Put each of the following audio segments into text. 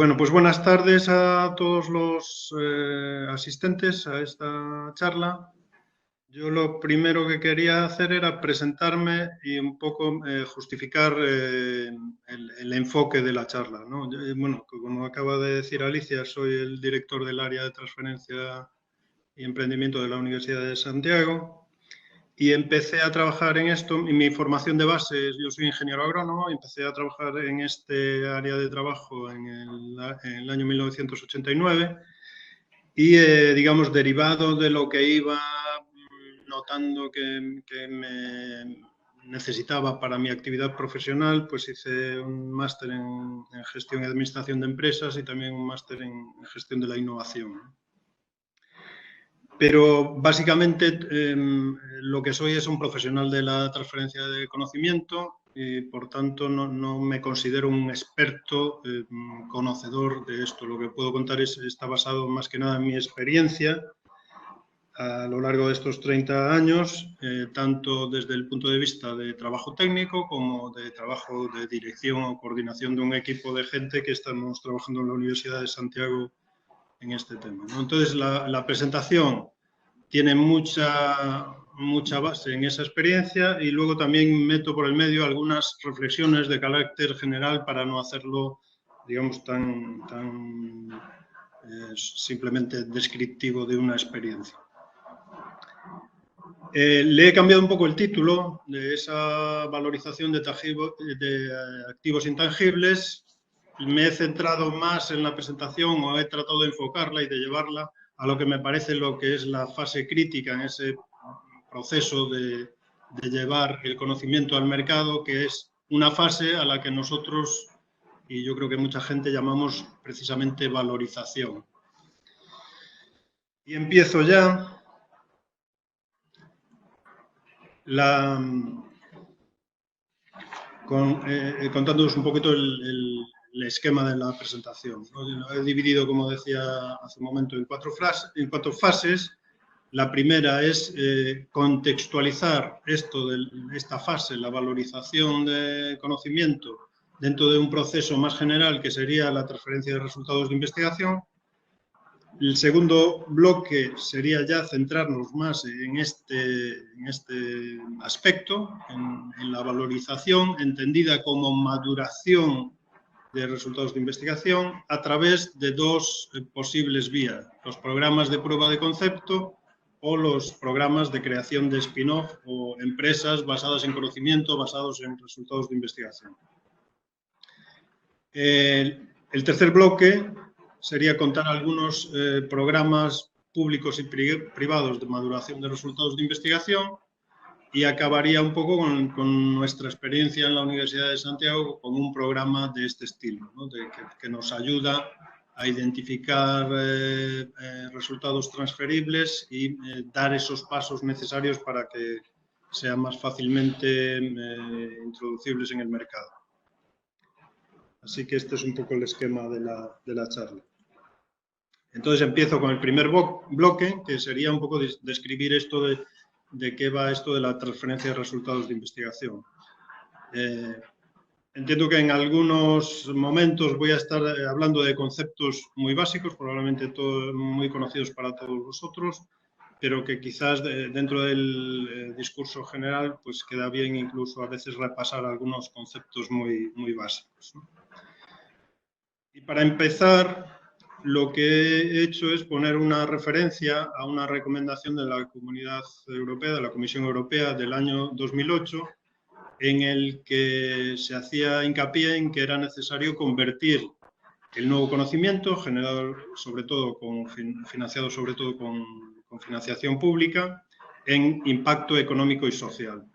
Bueno, pues buenas tardes a todos los asistentes a esta charla. Yo lo primero que quería hacer era presentarme y un poco justificar el enfoque de la charla, ¿no? Bueno, como acaba de decir Alicia, soy el director del área de transferencia y emprendimiento de la Universidad de Santiago. Y empecé a trabajar en esto, en mi formación de base, yo soy ingeniero agrónomo, y empecé a trabajar en este área de trabajo en el año 1989 y, digamos, derivado de lo que iba notando que me necesitaba para mi actividad profesional, pues hice un máster en gestión y administración de empresas y también un máster en gestión de la innovación, ¿no? Pero básicamente lo que soy es un profesional de la transferencia de conocimiento y por tanto no me considero un experto conocedor de esto. Lo que puedo contar está basado más que nada en mi experiencia a lo largo de estos 30 años, tanto desde el punto de vista de trabajo técnico como de trabajo de dirección o coordinación de un equipo de gente que estamos trabajando en la Universidad de Santiago en este tema, ¿no? Entonces, la presentación tiene mucha base en esa experiencia y luego también meto por el medio algunas reflexiones de carácter general para no hacerlo, digamos, tan simplemente descriptivo de una experiencia. Le he cambiado un poco el título de esa valorización de activos intangibles. Me he centrado más en la presentación o he tratado de enfocarla y de llevarla a lo que me parece lo que es la fase crítica en ese proceso de llevar el conocimiento al mercado, que es una fase a la que nosotros, y yo creo que mucha gente, llamamos precisamente valorización. Y empiezo ya. Contándoos un poquito el esquema de la presentación, ¿no? Lo he dividido, como decía hace un momento, en cuatro fases. La primera es contextualizar esta fase, la valorización de conocimiento, dentro de un proceso más general que sería la transferencia de resultados de investigación. El segundo bloque sería ya centrarnos más en este aspecto, en la valorización, entendida como maduración de resultados de investigación a través de dos posibles vías: los programas de prueba de concepto o los programas de creación de spin-off o empresas basadas en conocimiento, basados en resultados de investigación. El tercer bloque sería contar algunos programas públicos y privados de maduración de resultados de investigación y acabaría un poco con nuestra experiencia en la Universidad de Santiago con un programa de este estilo, ¿no? Que nos ayuda a identificar resultados transferibles y dar esos pasos necesarios para que sean más fácilmente introducibles en el mercado. Así que este es un poco el esquema de la charla. Entonces empiezo con el primer bloque, que sería un poco describir esto de qué va esto de la transferencia de resultados de investigación. Entiendo que en algunos momentos voy a estar hablando de conceptos muy básicos, probablemente todos muy conocidos para todos vosotros, pero que quizás dentro del discurso general pues queda bien incluso a veces repasar algunos conceptos muy básicos, ¿no? Y para empezar, lo que he hecho es poner una referencia a una recomendación de la Comunidad Europea, de la Comisión Europea del año 2008, en el que se hacía hincapié en que era necesario convertir el nuevo conocimiento, generado sobre todo financiado sobre todo con financiación pública, en impacto económico y social.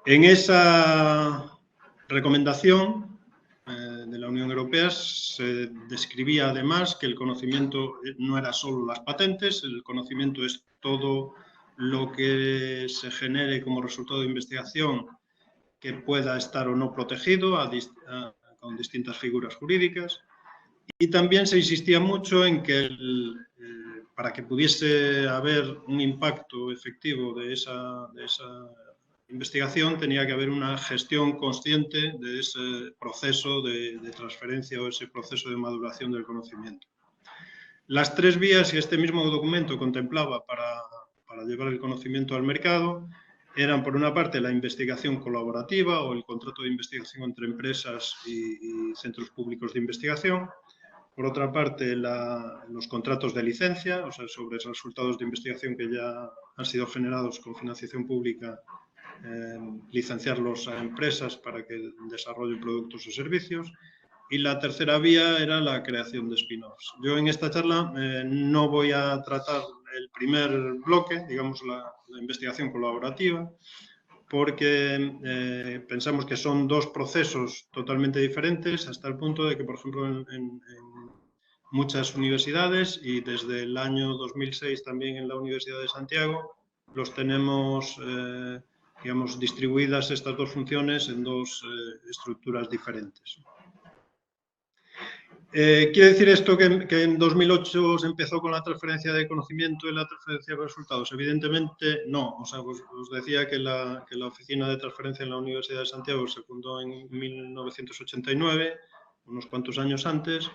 En esa recomendación de la Unión Europea se describía además que el conocimiento no era solo las patentes, el conocimiento es todo lo que se genere como resultado de investigación que pueda estar o no protegido con distintas figuras jurídicas. Y también se insistía mucho en que para que pudiese haber un impacto efectivo de esa investigación tenía que haber una gestión consciente de ese proceso de transferencia o ese proceso de maduración del conocimiento. Las tres vías que este mismo documento contemplaba para llevar el conocimiento al mercado eran, por una parte, la investigación colaborativa o el contrato de investigación entre empresas y centros públicos de investigación. Por otra parte, los contratos de licencia, o sea, sobre resultados de investigación que ya han sido generados con financiación pública, licenciarlos a empresas para que desarrollen productos o servicios. Y la tercera vía era la creación de spin-offs. Yo en esta charla no voy a tratar el primer bloque, digamos la investigación colaborativa, porque pensamos que son dos procesos totalmente diferentes, hasta el punto de que, por ejemplo, en muchas universidades, y desde el año 2006 también en la Universidad de Santiago, los tenemos, digamos, distribuidas estas dos funciones en dos estructuras diferentes. ¿Quiere decir esto que en 2008 se empezó con la transferencia de conocimiento y la transferencia de resultados? Evidentemente no. O sea, os decía que la Oficina de Transferencia en la Universidad de Santiago se fundó en 1989, unos cuantos años antes,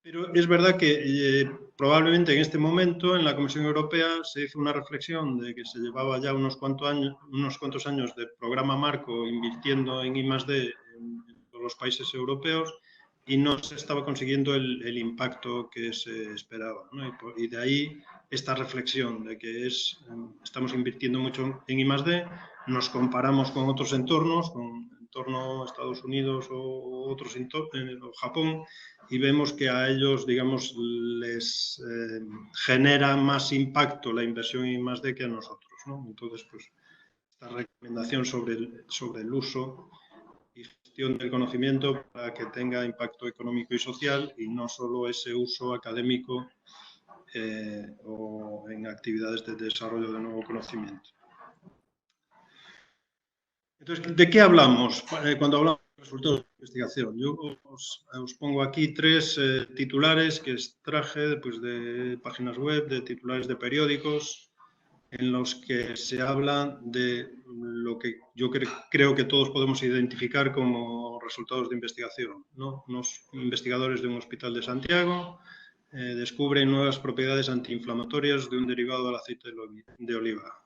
pero es verdad que probablemente en este momento en la Comisión Europea se hizo una reflexión de que se llevaba ya unos cuantos años de programa marco invirtiendo en I+D en todos los países europeos, y no se estaba consiguiendo el impacto que se esperaba, ¿no? Y de ahí esta reflexión de que estamos invirtiendo mucho en I+D, nos comparamos con otros entornos, con entorno Estados Unidos o otros entornos, o Japón, y vemos que a ellos, digamos, les genera más impacto la inversión en I+D que a nosotros, ¿no? Entonces, pues, esta recomendación sobre el uso y gestión del conocimiento para que tenga impacto económico y social, y no solo ese uso académico o en actividades de desarrollo de nuevo conocimiento. Entonces, ¿de qué hablamos cuando hablamos de resultados de investigación? Yo os pongo aquí tres titulares que extraje pues, de páginas web, de titulares de periódicos, en los que se habla de lo que yo creo que todos podemos identificar como resultados de investigación, ¿no? Unos investigadores de un hospital de Santiago descubren nuevas propiedades antiinflamatorias de un derivado del aceite de oliva.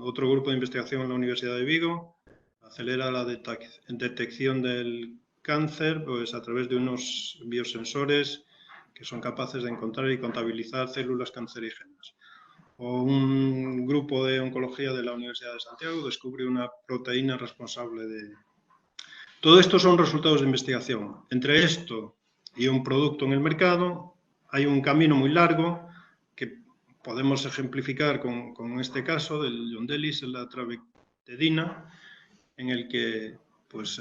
Otro grupo de investigación en la Universidad de Vigo acelera la detección del cáncer pues, a través de unos biosensores que son capaces de encontrar y contabilizar células cancerígenas. O un grupo de oncología de la Universidad de Santiago descubre una proteína responsable de... Todo esto son resultados de investigación. Entre esto y un producto en el mercado hay un camino muy largo que podemos ejemplificar con este caso del Yondelis, la trabectedina, en el que pues,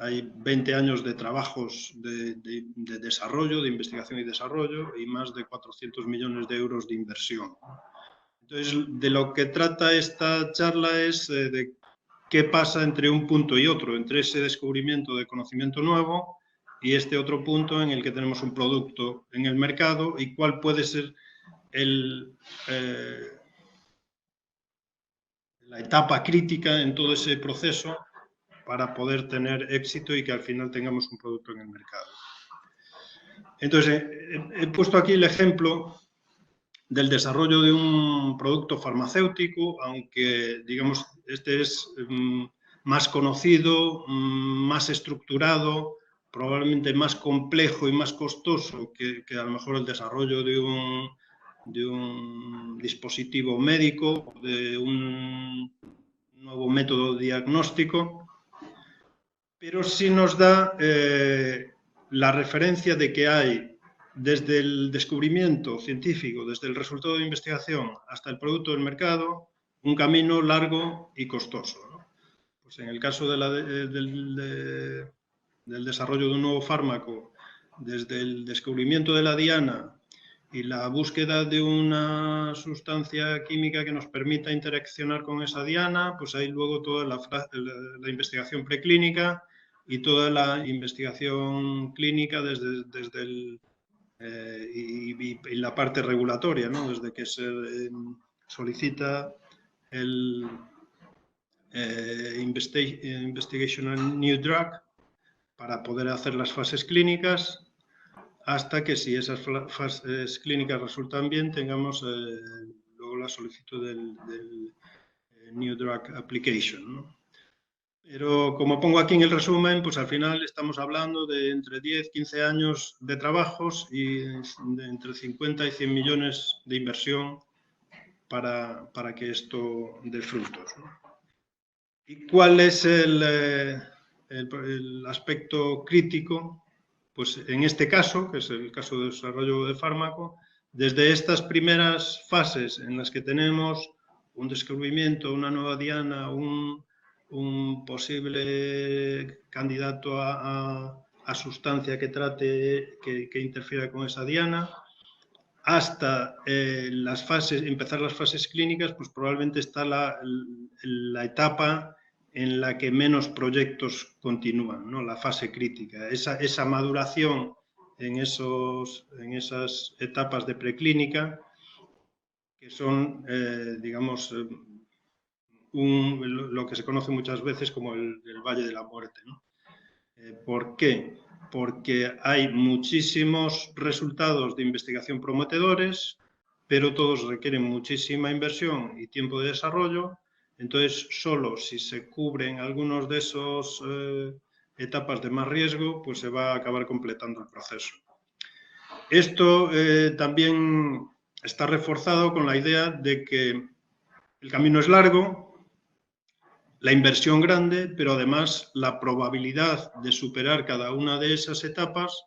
hay 20 años de trabajos de desarrollo, de investigación y desarrollo, y más de 400 millones de euros de inversión. Entonces, de lo que trata esta charla es de qué pasa entre un punto y otro, entre ese descubrimiento de conocimiento nuevo y este otro punto en el que tenemos un producto en el mercado, y cuál puede ser la etapa crítica en todo ese proceso para poder tener éxito y que al final tengamos un producto en el mercado. Entonces, he puesto aquí el ejemplo del desarrollo de un producto farmacéutico, aunque, digamos, este es más conocido, más estructurado, probablemente más complejo y más costoso que a lo mejor el desarrollo de un dispositivo médico, de un nuevo método diagnóstico, pero sí nos da la referencia de que hay, desde el descubrimiento científico, desde el resultado de investigación hasta el producto del mercado, un camino largo y costoso, ¿no? Pues en el caso del desarrollo de un nuevo fármaco, desde el descubrimiento de la diana y la búsqueda de una sustancia química que nos permita interaccionar con esa diana, pues hay luego toda la investigación preclínica y toda la investigación clínica desde y la parte regulatoria, ¿no? Desde que se solicita Investigational New Drug para poder hacer las fases clínicas, hasta que si esas fases clínicas resultan bien, tengamos luego la solicitud del New Drug Application, ¿no? Pero como pongo aquí en el resumen, pues al final estamos hablando de entre 10, 15 años de trabajos y de entre 50 y 100 millones de inversión para que esto dé frutos, ¿no? ¿Y cuál es el aspecto crítico? Pues en este caso, que es el caso de desarrollo de fármaco, desde estas primeras fases en las que tenemos un descubrimiento, una nueva diana, un posible candidato a sustancia que trate, que interfiera con esa diana, hasta empezar las fases clínicas, pues probablemente está la etapa en la que menos proyectos continúan, ¿no? La fase crítica. Esa maduración en esas etapas de preclínica, que son, digamos, lo que se conoce muchas veces como el Valle de la Muerte, ¿no? ¿Por qué? Porque hay muchísimos resultados de investigación prometedores, pero todos requieren muchísima inversión y tiempo de desarrollo. Entonces, solo si se cubren algunos de esos etapas de más riesgo, pues se va a acabar completando el proceso. Esto también está reforzado con la idea de que el camino es largo, la inversión grande, pero además la probabilidad de superar cada una de esas etapas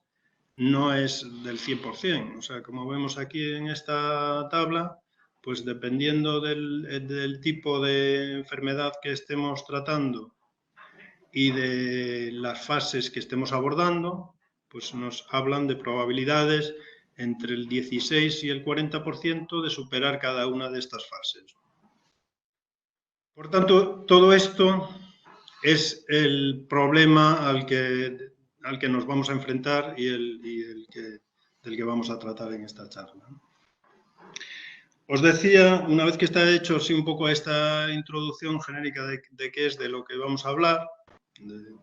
no es del 100%. O sea, como vemos aquí en esta tabla, pues dependiendo del tipo de enfermedad que estemos tratando y de las fases que estemos abordando, pues nos hablan de probabilidades entre el 16 y el 40% de superar cada una de estas fases. Por tanto, todo esto es el problema al que nos vamos a enfrentar y del que vamos a tratar en esta charla. Os decía, una vez que está hecho así un poco esta introducción genérica de qué es de lo que vamos a hablar,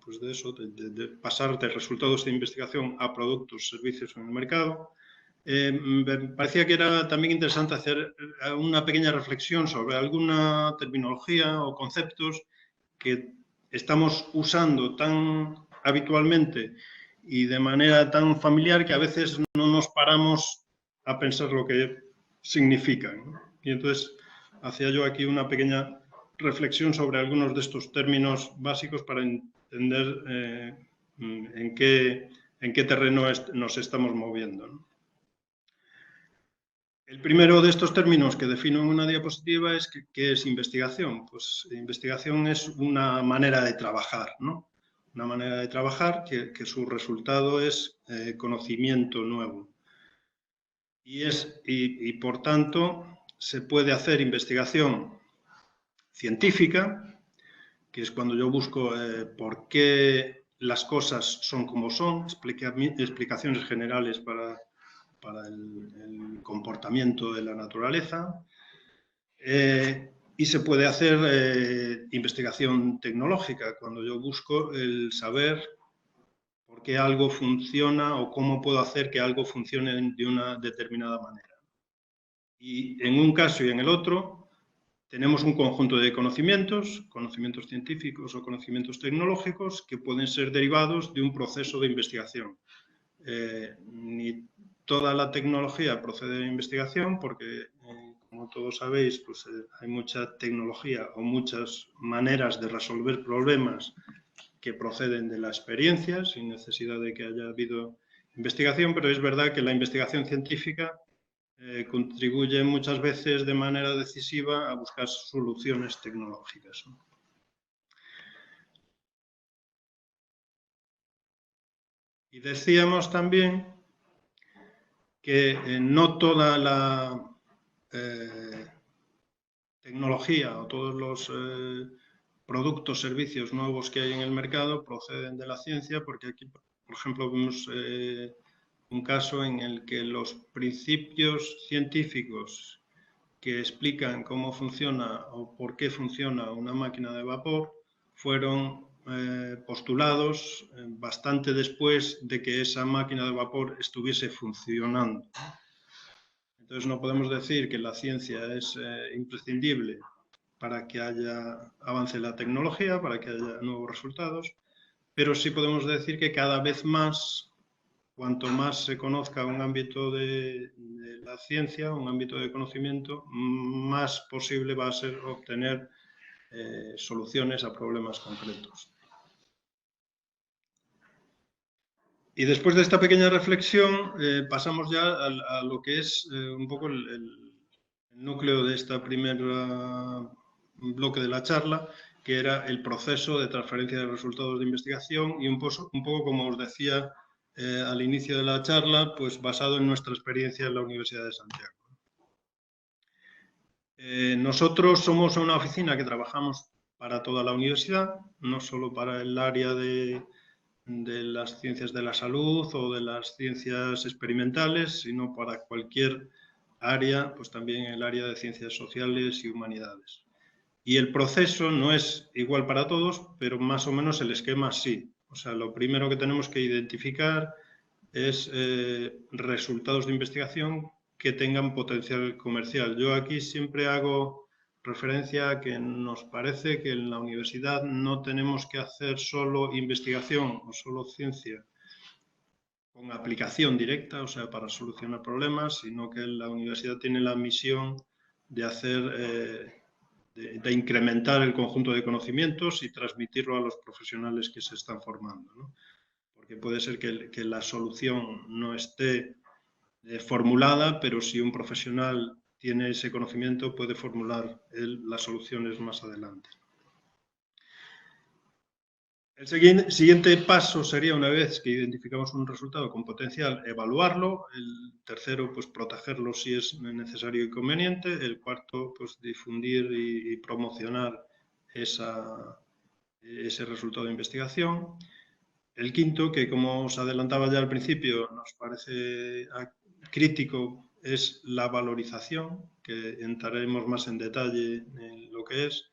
pues de eso, de pasar de resultados de investigación a productos, servicios en el mercado, me parecía que era también interesante hacer una pequeña reflexión sobre alguna terminología o conceptos que estamos usando tan habitualmente y de manera tan familiar que a veces no nos paramos a pensar lo que significan, ¿no? Y entonces hacía yo aquí una pequeña reflexión sobre algunos de estos términos básicos para entender en qué terreno nos estamos moviendo, ¿no? El primero de estos términos que defino en una diapositiva es ¿qué es investigación? Pues investigación es una manera de trabajar, ¿no? Una manera de trabajar que su resultado es conocimiento nuevo. Y por tanto se puede hacer investigación científica, que es cuando yo busco por qué las cosas son como son, explicaciones generales para el comportamiento de la naturaleza, y se puede hacer investigación tecnológica, cuando yo busco el saber por qué algo funciona o cómo puedo hacer que algo funcione de una determinada manera. Y en un caso y en el otro tenemos un conjunto de conocimientos científicos o conocimientos tecnológicos que pueden ser derivados de un proceso de investigación. Ni toda la tecnología procede de investigación porque, como todos sabéis, pues, hay mucha tecnología o muchas maneras de resolver problemas que proceden de la experiencia sin necesidad de que haya habido investigación, pero es verdad que la investigación científica contribuye muchas veces de manera decisiva a buscar soluciones tecnológicas, ¿no? Y decíamos también que no toda la tecnología o todos los productos, servicios nuevos que hay en el mercado proceden de la ciencia, porque aquí, por ejemplo, vemos un caso en el que los principios científicos que explican cómo funciona o por qué funciona una máquina de vapor fueron postulados bastante después de que esa máquina de vapor estuviese funcionando. Entonces no podemos decir que la ciencia es imprescindible para que haya avance en la tecnología, para que haya nuevos resultados, pero sí podemos decir que cada vez más, cuanto más se conozca un ámbito de la ciencia, un ámbito de conocimiento, más posible va a ser obtener soluciones a problemas concretos. Y después de esta pequeña reflexión, pasamos ya a lo que es un poco el núcleo de este primer bloque de la charla, que era el proceso de transferencia de resultados de investigación y un poco como os decía al inicio de la charla, pues basado en nuestra experiencia en la Universidad de Santiago. Nosotros somos una oficina que trabajamos para toda la universidad, no solo para el área de las ciencias de la salud o de las ciencias experimentales, sino para cualquier área, pues también el área de ciencias sociales y humanidades. Y el proceso no es igual para todos, pero más o menos el esquema sí. O sea, lo primero que tenemos que identificar es resultados de investigación que tengan potencial comercial. Yo aquí siempre hago referencia a que nos parece que en la universidad no tenemos que hacer solo investigación o solo ciencia con aplicación directa, o sea, para solucionar problemas, sino que la universidad tiene la misión de hacer, de incrementar el conjunto de conocimientos y transmitirlo a los profesionales que se están formando, ¿no? Porque puede ser que la solución no esté formulada, pero si un profesional tiene ese conocimiento puede formular las soluciones más adelante. El siguiente paso sería, una vez que identificamos un resultado con potencial, evaluarlo. El tercero, pues protegerlo si es necesario y conveniente. El cuarto, pues difundir y promocionar ese resultado de investigación. El quinto, que como os adelantaba ya al principio, nos parece crítico, es la valorización, que entraremos más en detalle en lo que es,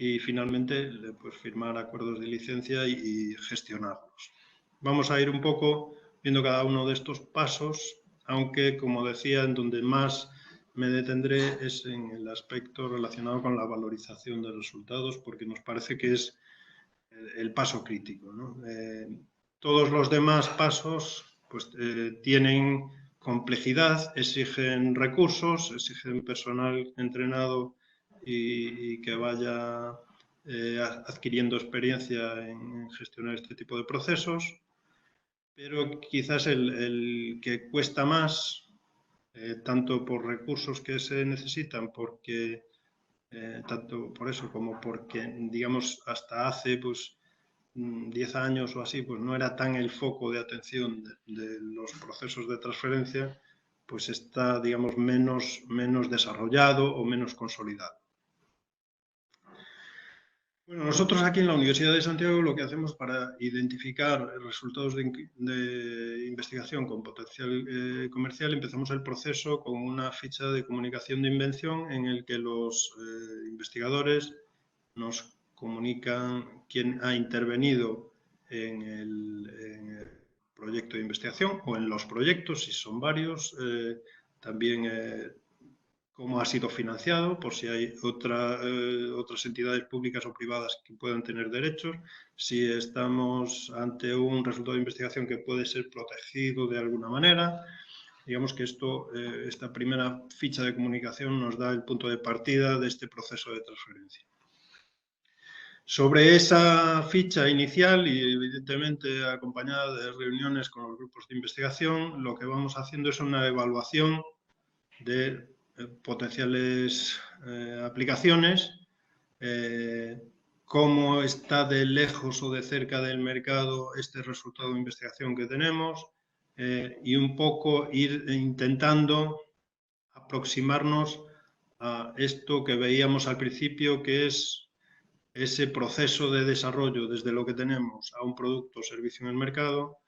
y finalmente pues, firmar acuerdos de licencia y gestionarlos. Vamos a ir un poco viendo cada uno de estos pasos, aunque, como decía, en donde más me detendré es en el aspecto relacionado con la valorización de resultados, porque nos parece que es el paso crítico, ¿no? Todos los demás pasos pues, tienen complejidad, exigen recursos, exigen personal entrenado y que vaya adquiriendo experiencia en gestionar este tipo de procesos, pero quizás el que cuesta más, tanto por recursos que se necesitan, porque tanto por eso como porque, digamos, hasta hace pues 10 años o así, pues no era tan el foco de atención de los procesos de transferencia, pues está, digamos, menos desarrollado o menos consolidado. Bueno, nosotros aquí en la Universidad de Santiago lo que hacemos para identificar resultados de investigación con potencial comercial, empezamos el proceso con una ficha de comunicación de invención en el que los investigadores nos comunican quién ha intervenido en el proyecto de investigación o en los proyectos, si son varios, también cómo ha sido financiado, por si hay otras entidades públicas o privadas que puedan tener derechos, si estamos ante un resultado de investigación que puede ser protegido de alguna manera. Digamos que esta primera ficha de comunicación nos da el punto de partida de este proceso de transferencia. Sobre esa ficha inicial y evidentemente acompañada de reuniones con los grupos de investigación, lo que vamos haciendo es una evaluación de potenciales aplicaciones, cómo está de lejos o de cerca del mercado este resultado de investigación que tenemos y un poco ir intentando aproximarnos a esto que veíamos al principio, que es ese proceso de desarrollo desde lo que tenemos a un producto o servicio en el mercado,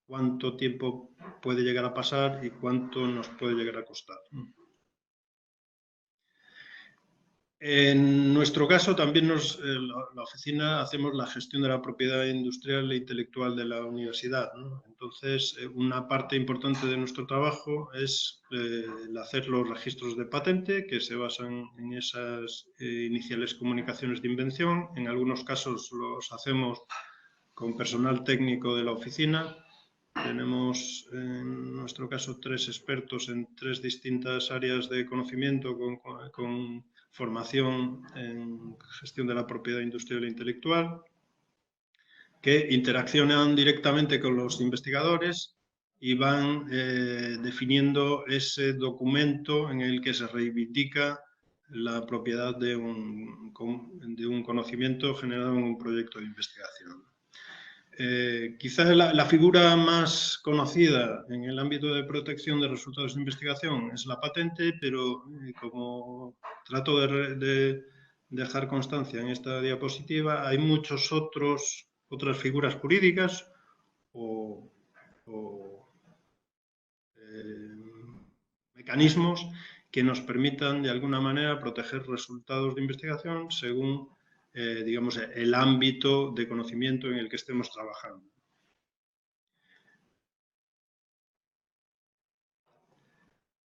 cuánto tiempo puede llegar a pasar y cuánto nos puede llegar a costar. En nuestro caso, también la oficina hacemos la gestión de la propiedad industrial e intelectual de la universidad, ¿no? Entonces, una parte importante de nuestro trabajo es el hacer los registros de patente, que se basan en esas iniciales comunicaciones de invención. En algunos casos los hacemos con personal técnico de la oficina. Tenemos, en nuestro caso, 3 expertos en 3 distintas áreas de conocimiento con formación en gestión de la propiedad industrial e intelectual, que interaccionan directamente con los investigadores y van definiendo ese documento en el que se reivindica la propiedad de un conocimiento generado en un proyecto de investigación. Quizás la figura más conocida en el ámbito de protección de resultados de investigación es la patente, pero como trato de dejar constancia en esta diapositiva, hay muchas otras figuras jurídicas o mecanismos que nos permitan de alguna manera proteger resultados de investigación según digamos, el ámbito de conocimiento en el que estemos trabajando.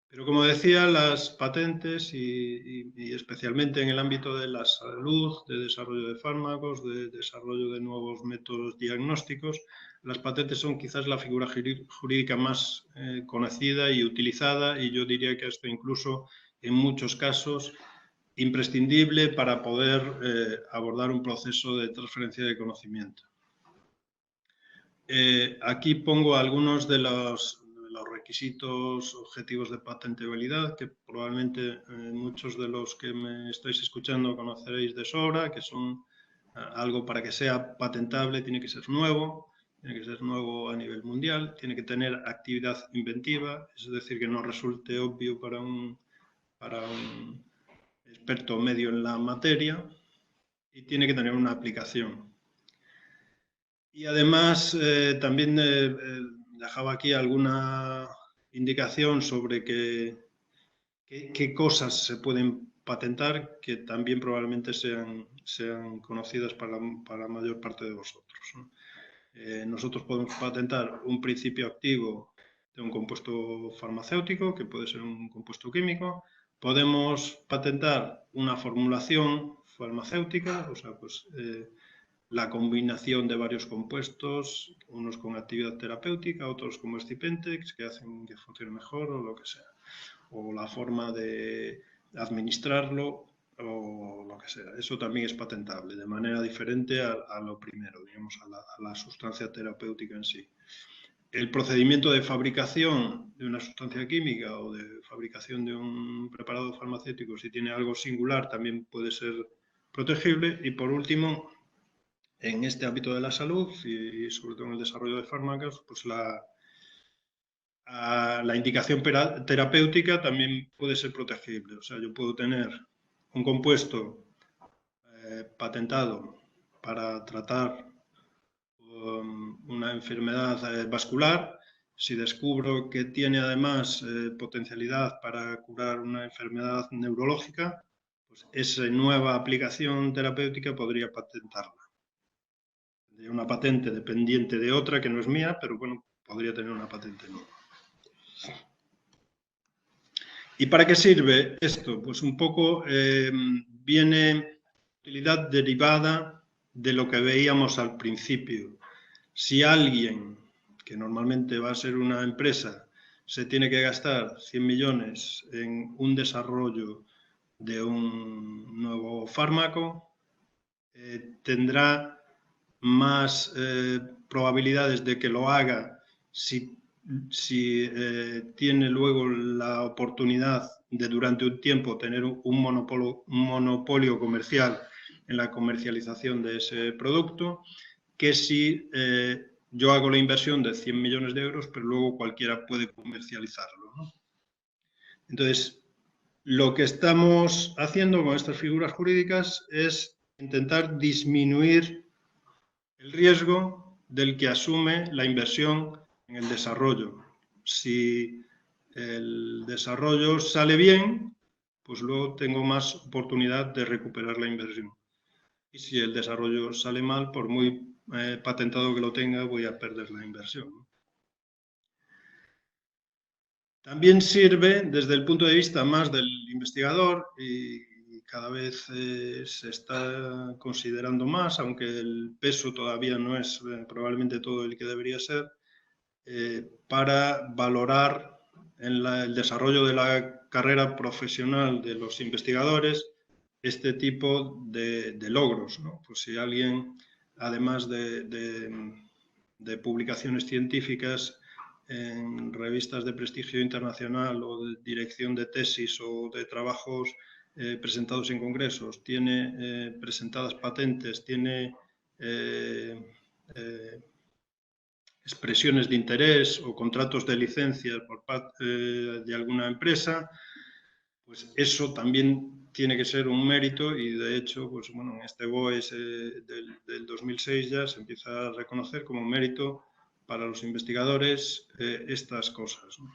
Pero como decía, las patentes y especialmente en el ámbito de la salud, de desarrollo de fármacos, de desarrollo de nuevos métodos diagnósticos, las patentes son quizás la figura jurídica más conocida y utilizada, y yo diría que hasta incluso en muchos casos imprescindible para poder abordar un proceso de transferencia de conocimiento. Aquí pongo algunos de los requisitos objetivos de patentabilidad que probablemente muchos de los que me estáis escuchando conoceréis de sobra, que son algo para que sea patentable tiene que ser nuevo a nivel mundial, tiene que tener actividad inventiva, es decir, que no resulte obvio para un experto medio en la materia, y tiene que tener una aplicación. Y además también dejaba aquí alguna indicación sobre qué cosas se pueden patentar que también probablemente sean conocidas para la mayor parte de vosotros, ¿no? Nosotros podemos patentar un principio activo de un compuesto farmacéutico, que puede ser un compuesto químico. Podemos patentar una formulación farmacéutica, o sea, pues la combinación de varios compuestos, unos con actividad terapéutica, otros como excipientes, que hacen que funcione mejor o lo que sea. O la forma de administrarlo o lo que sea. Eso también es patentable, de manera diferente a lo primero, digamos, a la sustancia terapéutica en sí. El procedimiento de fabricación de una sustancia química o de fabricación de un preparado farmacéutico, si tiene algo singular, también puede ser protegible. Y por último, en este ámbito de la salud y sobre todo en el desarrollo de fármacos, pues la indicación terapéutica también puede ser protegible. O sea, yo puedo tener un compuesto patentado para tratar una enfermedad vascular. Si descubro que tiene además potencialidad para curar una enfermedad neurológica, pues esa nueva aplicación terapéutica podría patentarla. Tendría una patente dependiente de otra que no es mía, pero bueno, podría tener una patente nueva. ¿Y para qué sirve esto? Pues un poco viene utilidad derivada de lo que veíamos al principio. Si alguien, que normalmente va a ser una empresa, se tiene que gastar 100 millones en un desarrollo de un nuevo fármaco, tendrá más probabilidades de que lo haga si tiene luego la oportunidad de durante un tiempo tener un monopolio comercial en la comercialización de ese producto, que si yo hago la inversión de 100 millones de euros, pero luego cualquiera puede comercializarlo, ¿no? Entonces, lo que estamos haciendo con estas figuras jurídicas es intentar disminuir el riesgo del que asume la inversión en el desarrollo. Si el desarrollo sale bien, pues luego tengo más oportunidad de recuperar la inversión. Y si el desarrollo sale mal, por muy patentado que lo tenga, voy a perder la inversión. También sirve desde el punto de vista más del investigador y cada vez se está considerando más, aunque el peso todavía no es probablemente todo el que debería ser, para valorar el desarrollo de la carrera profesional de los investigadores este tipo de logros, ¿no? Pues si alguien, además de publicaciones científicas en revistas de prestigio internacional o de dirección de tesis o de trabajos presentados en congresos, tiene presentadas patentes, tiene expresiones de interés o contratos de licencia por parte de alguna empresa, pues eso también tiene que ser un mérito y de hecho, pues bueno, en este BOES del 2006 ya se empieza a reconocer como mérito para los investigadores estas cosas, ¿no?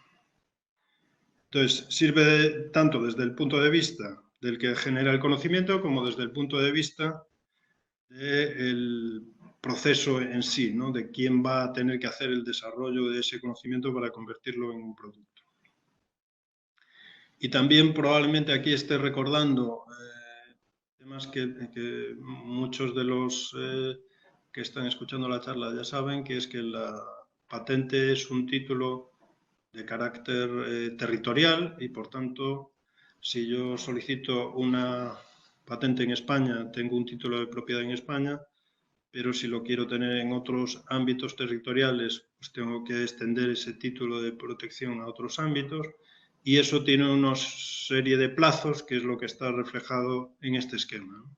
Entonces, sirve tanto desde el punto de vista del que genera el conocimiento como desde el punto de vista del proceso en sí, ¿no? De quién va a tener que hacer el desarrollo de ese conocimiento para convertirlo en un producto. Y también probablemente aquí esté recordando temas que muchos de los que están escuchando la charla ya saben, que es que la patente es un título de carácter territorial y, por tanto, si yo solicito una patente en España, tengo un título de propiedad en España, pero si lo quiero tener en otros ámbitos territoriales, pues tengo que extender ese título de protección a otros ámbitos y eso tiene una serie de plazos, que es lo que está reflejado en este esquema, ¿no?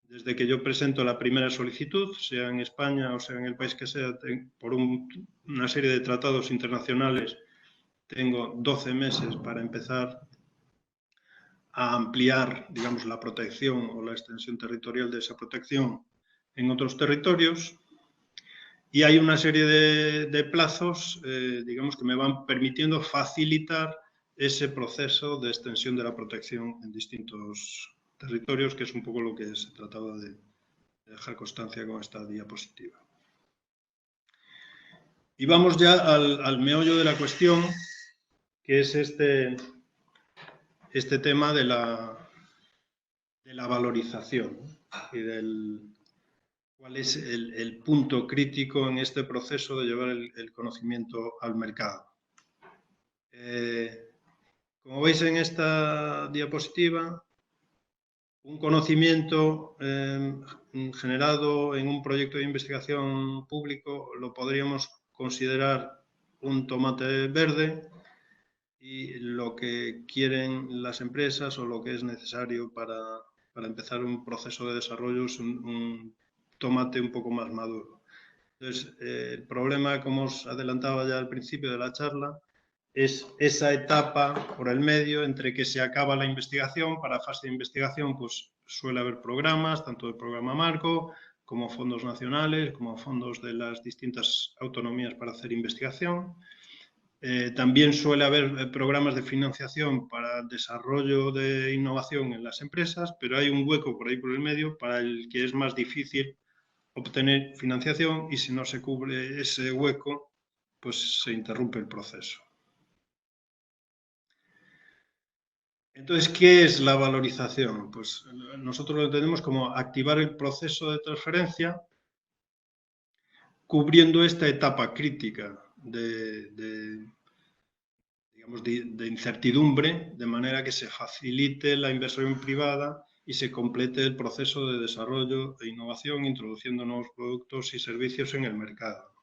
Desde que yo presento la primera solicitud, sea en España o sea en el país que sea, por una serie de tratados internacionales, tengo 12 meses para empezar a ampliar, digamos, la protección o la extensión territorial de esa protección en otros territorios. Y hay una serie de plazos, digamos, que me van permitiendo facilitar ese proceso de extensión de la protección en distintos territorios, que es un poco lo que se trataba de dejar constancia con esta diapositiva. Y vamos ya al meollo de la cuestión, que es este tema de la valorización y cuál es el punto crítico en este proceso de llevar el conocimiento al mercado. Como veis en esta diapositiva, un conocimiento generado en un proyecto de investigación público lo podríamos considerar un tomate verde y lo que quieren las empresas o lo que es necesario para empezar un proceso de desarrollo es un tomate un poco más maduro. Entonces, el problema, como os adelantaba ya al principio de la charla, es esa etapa por el medio entre que se acaba la investigación. Para fase de investigación pues suele haber programas, tanto de programa marco como fondos nacionales, como fondos de las distintas autonomías para hacer investigación. También suele haber programas de financiación para el desarrollo de innovación en las empresas, pero hay un hueco por ahí por el medio para el que es más difícil obtener financiación y si no se cubre ese hueco, pues se interrumpe el proceso. Entonces, ¿qué es la valorización? Pues nosotros lo entendemos como activar el proceso de transferencia cubriendo esta etapa crítica de incertidumbre, de manera que se facilite la inversión privada y se complete el proceso de desarrollo e innovación, introduciendo nuevos productos y servicios en el mercado.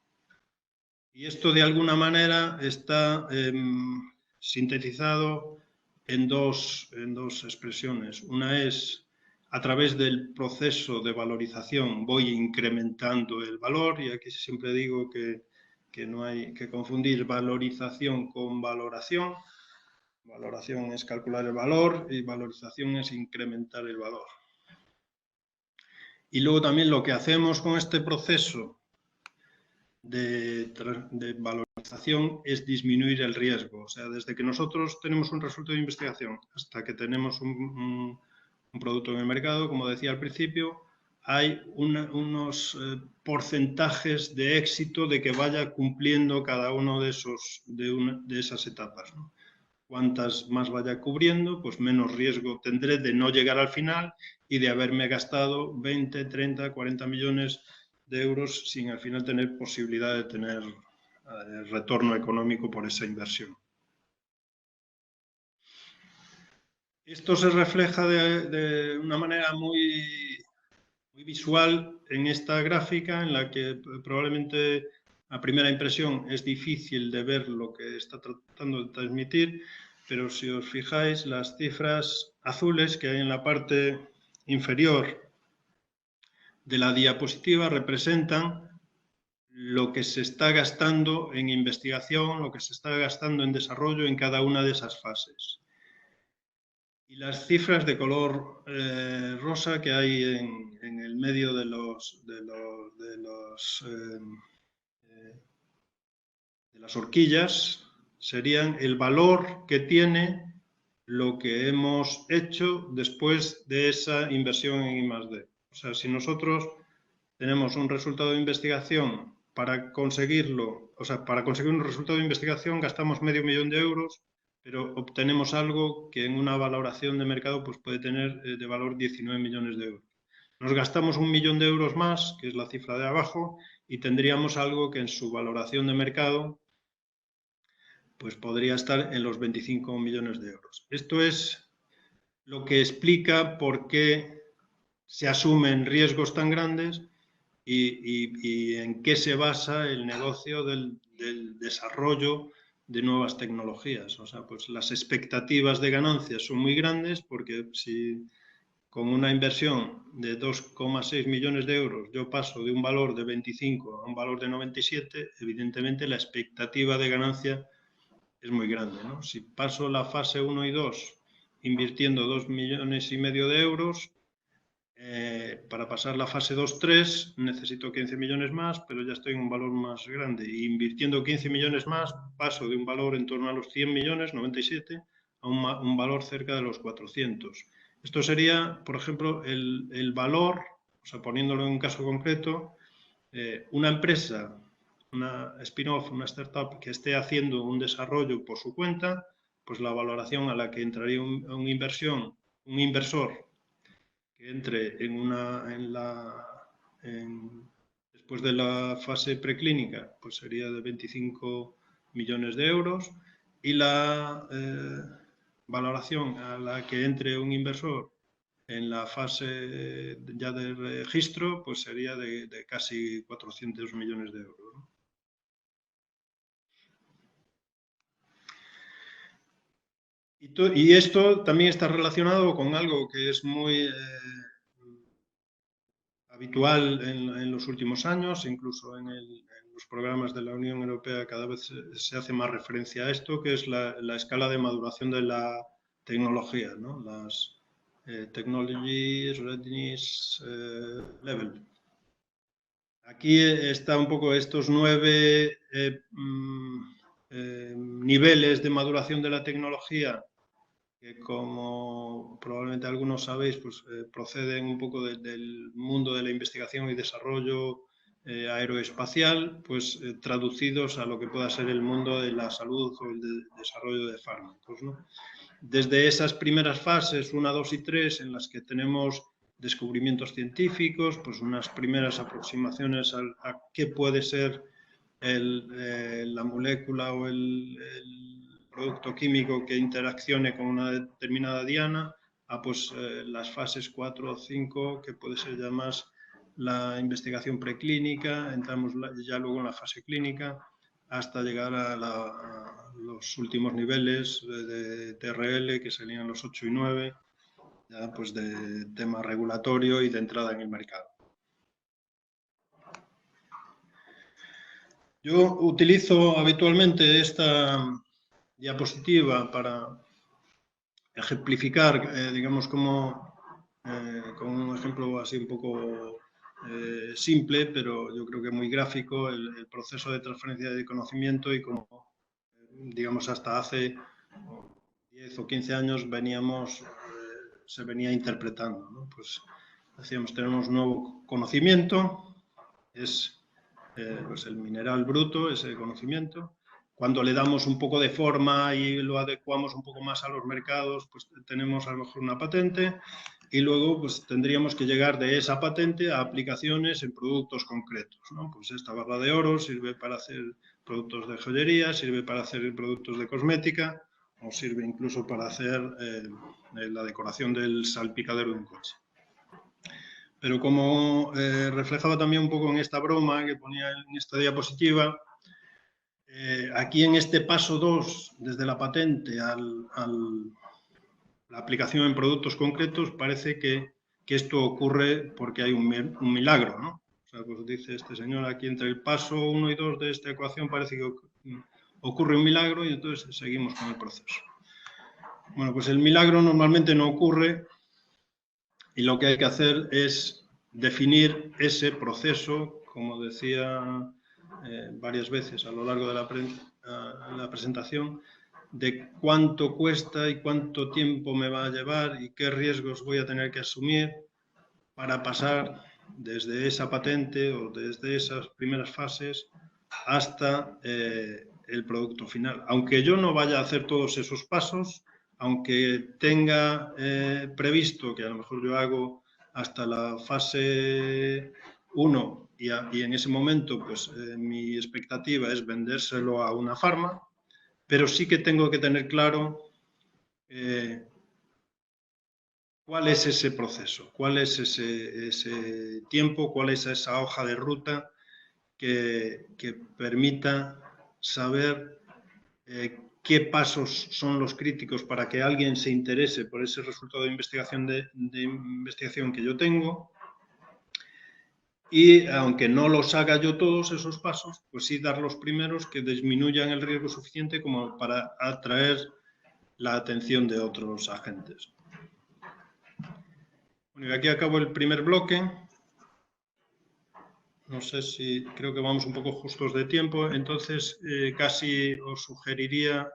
Y esto, de alguna manera, está sintetizado en dos expresiones. Una es, a través del proceso de valorización voy incrementando el valor, y aquí siempre digo que no hay que confundir valorización con valoración. Valoración es calcular el valor y valorización es incrementar el valor. Y luego también lo que hacemos con este proceso de valorización optimización es disminuir el riesgo. O sea, desde que nosotros tenemos un resultado de investigación hasta que tenemos un producto en el mercado, como decía al principio, hay unos porcentajes de éxito de que vaya cumpliendo cada uno de esas etapas, ¿no? Cuantas más vaya cubriendo, pues menos riesgo tendré de no llegar al final y de haberme gastado 20, 30, 40 millones de euros sin al final tener posibilidad de tener retorno económico por esa inversión. Esto se refleja de una manera muy visual en esta gráfica, en la que probablemente a primera impresión es difícil de ver lo que está tratando de transmitir, pero si os fijáis, las cifras azules que hay en la parte inferior de la diapositiva representan lo que se está gastando en investigación, lo que se está gastando en desarrollo en cada una de esas fases. Y las cifras de color rosa que hay en el medio de las horquillas serían el valor que tiene lo que hemos hecho después de esa inversión en I+D. O sea, si nosotros tenemos un resultado de investigación, para conseguirlo, o sea, para conseguir un resultado de investigación gastamos medio millón de euros, pero obtenemos algo que en una valoración de mercado pues puede tener de valor 19 millones de euros. Nos gastamos 1 millón de euros más, que es la cifra de abajo, y tendríamos algo que en su valoración de mercado pues podría estar en los 25 millones de euros. Esto es lo que explica por qué se asumen riesgos tan grandes y en qué se basa el negocio del desarrollo de nuevas tecnologías. O sea, pues las expectativas de ganancias son muy grandes, porque si con una inversión de 2,6 millones de euros yo paso de un valor de 25 a un valor de 97, evidentemente la expectativa de ganancia es muy grande, ¿no? Si paso la fase 1 y 2 invirtiendo 2,5 millones de euros, para pasar la fase 2-3 necesito 15 millones más, pero ya estoy en un valor más grande. Y invirtiendo 15 millones más, paso de un valor en torno a los 100 millones, 97, a un valor cerca de los 400. Esto sería, por ejemplo, el valor, o sea, poniéndolo en un caso concreto, una empresa, una spin-off, una startup que esté haciendo un desarrollo por su cuenta, pues la valoración a la que entraría un inversor que entre después de la fase preclínica, pues sería de 25 millones de euros, y la valoración a la que entre un inversor en la fase ya de registro, pues sería de casi 400 millones de euros, ¿no? Y esto también está relacionado con algo que es muy habitual en los últimos años, incluso en los programas de la Unión Europea cada vez se hace más referencia a esto, que es la escala de maduración de la tecnología, ¿no? Las Technology Readiness Level. Aquí está un poco estos 9 niveles de maduración de la tecnología, que como probablemente algunos sabéis, pues proceden un poco del mundo de la investigación y desarrollo aeroespacial, pues traducidos a lo que pueda ser el mundo de la salud o el desarrollo de fármacos, ¿no? Desde esas primeras fases, 1, 2 y 3, en las que tenemos descubrimientos científicos, pues unas primeras aproximaciones a qué puede ser la molécula o el producto químico que interaccione con una determinada diana, a pues las fases 4 o 5, que puede ser ya más la investigación preclínica, entramos ya luego en la fase clínica, hasta llegar a los últimos niveles de TRL, que serían los 8 y 9, ya pues de tema regulatorio y de entrada en el mercado. Yo utilizo habitualmente esta diapositiva para ejemplificar, digamos, como con un ejemplo así un poco simple, pero yo creo que muy gráfico, el proceso de transferencia de conocimiento y cómo, digamos, hasta hace 10 o 15 años se venía interpretando, ¿no? Pues decíamos, tenemos nuevo conocimiento, es pues el mineral bruto, ese conocimiento. Cuando le damos un poco de forma y lo adecuamos un poco más a los mercados, pues tenemos a lo mejor una patente y luego pues tendríamos que llegar de esa patente a aplicaciones en productos concretos, ¿no? Pues esta barra de oro sirve para hacer productos de joyería, sirve para hacer productos de cosmética o sirve incluso para hacer la decoración del salpicadero de un coche. Pero como reflejaba también un poco en esta broma que ponía en esta diapositiva, aquí en este paso 2, desde la patente a la aplicación en productos concretos, parece que esto ocurre porque hay un milagro, ¿no? O sea, pues dice este señor aquí, entre el paso 1 y 2 de esta ecuación parece que ocurre un milagro y entonces seguimos con el proceso. Bueno, pues el milagro normalmente no ocurre y lo que hay que hacer es definir ese proceso, como decía varias veces a lo largo de la presentación, de cuánto cuesta y cuánto tiempo me va a llevar y qué riesgos voy a tener que asumir para pasar desde esa patente o desde esas primeras fases hasta el producto final. Aunque yo no vaya a hacer todos esos pasos, aunque tenga previsto que a lo mejor yo hago hasta la fase 1 y en ese momento pues mi expectativa es vendérselo a una farma, pero sí que tengo que tener claro cuál es ese proceso, cuál es ese tiempo, cuál es esa hoja de ruta que permita saber qué pasos son los críticos para que alguien se interese por ese resultado de investigación que yo tengo. Y aunque no los haga yo todos esos pasos, pues sí dar los primeros que disminuyan el riesgo suficiente como para atraer la atención de otros agentes. Bueno, y aquí acabo el primer bloque. No sé si creo que vamos un poco justos de tiempo, entonces casi os sugeriría,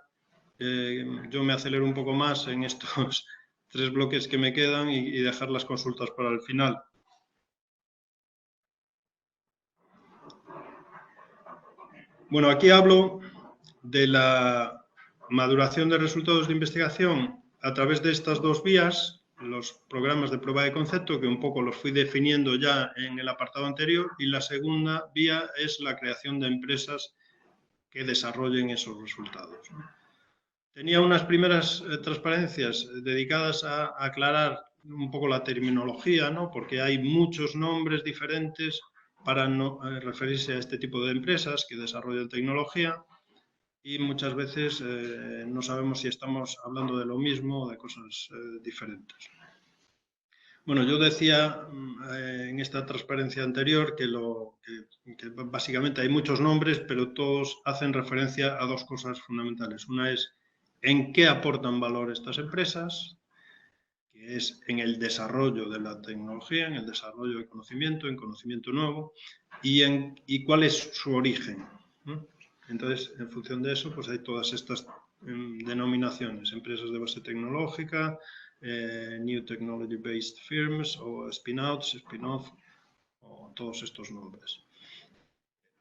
yo me acelero un poco más en estos 3 bloques que me quedan y dejar las consultas para el final. Bueno, aquí hablo de la maduración de resultados de investigación a través de estas 2 vías, los programas de prueba de concepto, que un poco los fui definiendo ya en el apartado anterior, y la segunda vía es la creación de empresas que desarrollen esos resultados. Tenía unas primeras transparencias dedicadas a aclarar un poco la terminología, ¿no? Porque hay muchos nombres diferentes para referirse a este tipo de empresas que desarrollan tecnología y muchas veces no sabemos si estamos hablando de lo mismo o de cosas diferentes. Bueno, yo decía en esta transparencia anterior que básicamente hay muchos nombres, pero todos hacen referencia a 2 cosas fundamentales. Una es en qué aportan valor estas empresas, que es en el desarrollo de la tecnología, en el desarrollo de conocimiento, en conocimiento nuevo, y cuál es su origen, ¿no? Entonces, en función de eso, pues hay todas estas denominaciones, empresas de base tecnológica, New Technology Based Firms o spin-outs, spin-off, o todos estos nombres.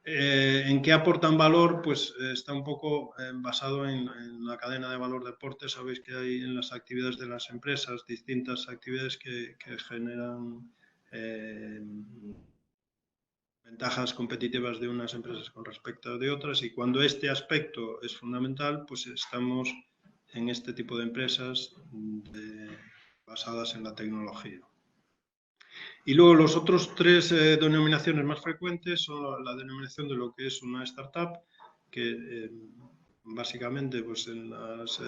¿En qué aportan valor? Pues está un poco basado en la cadena de valor de aporte. Sabéis que hay en las actividades de las empresas distintas actividades que generan ventajas competitivas de unas empresas con respecto de otras, y cuando este aspecto es fundamental, pues estamos en este tipo de empresas basadas en la tecnología. Y luego los otros 3 denominaciones más frecuentes son la denominación de lo que es una startup, que básicamente pues en las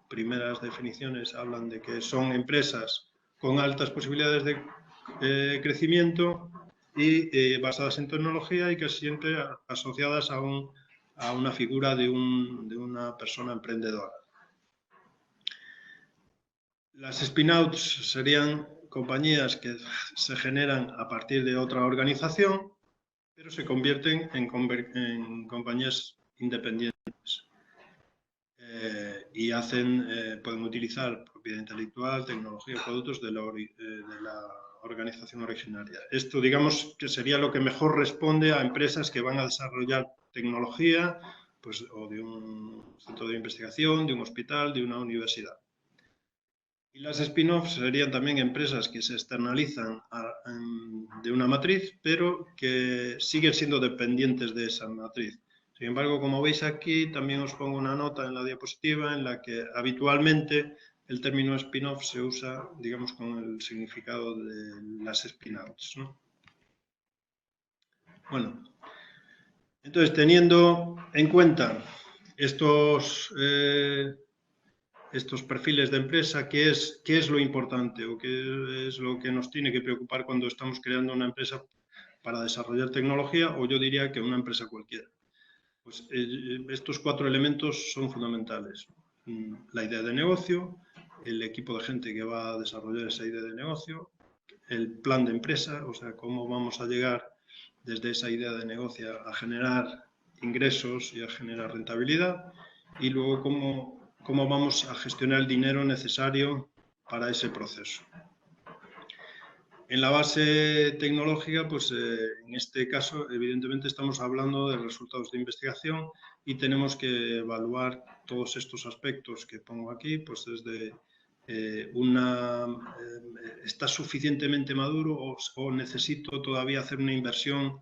primeras definiciones hablan de que son empresas con altas posibilidades de crecimiento y basadas en tecnología y que siempre asociadas a una figura de una persona emprendedora. Las spin-outs serían compañías que se generan a partir de otra organización, pero se convierten en compañías independientes y pueden utilizar propiedad intelectual, tecnología, productos de la organización originaria. Esto, digamos, que sería lo que mejor responde a empresas que van a desarrollar tecnología, pues, o de un centro de investigación, de un hospital, de una universidad. Y las spin-offs serían también empresas que se externalizan de una matriz, pero que siguen siendo dependientes de esa matriz. Sin embargo, como veis aquí, también os pongo una nota en la diapositiva en la que habitualmente el término spin-off se usa, digamos, con el significado de las spin-outs, ¿no? Bueno, entonces, teniendo en cuenta estos perfiles de empresa, ¿qué es lo importante o qué es lo que nos tiene que preocupar cuando estamos creando una empresa para desarrollar tecnología, o yo diría que una empresa cualquiera? Pues estos 4 elementos son fundamentales. La idea de negocio, el equipo de gente que va a desarrollar esa idea de negocio, el plan de empresa, o sea, cómo vamos a llegar desde esa idea de negocio a generar ingresos y a generar rentabilidad, y luego cómo vamos a gestionar el dinero necesario para ese proceso. En la base tecnológica, pues en este caso, evidentemente estamos hablando de resultados de investigación y tenemos que evaluar todos estos aspectos que pongo aquí, pues desde ¿está suficientemente maduro o necesito todavía hacer una inversión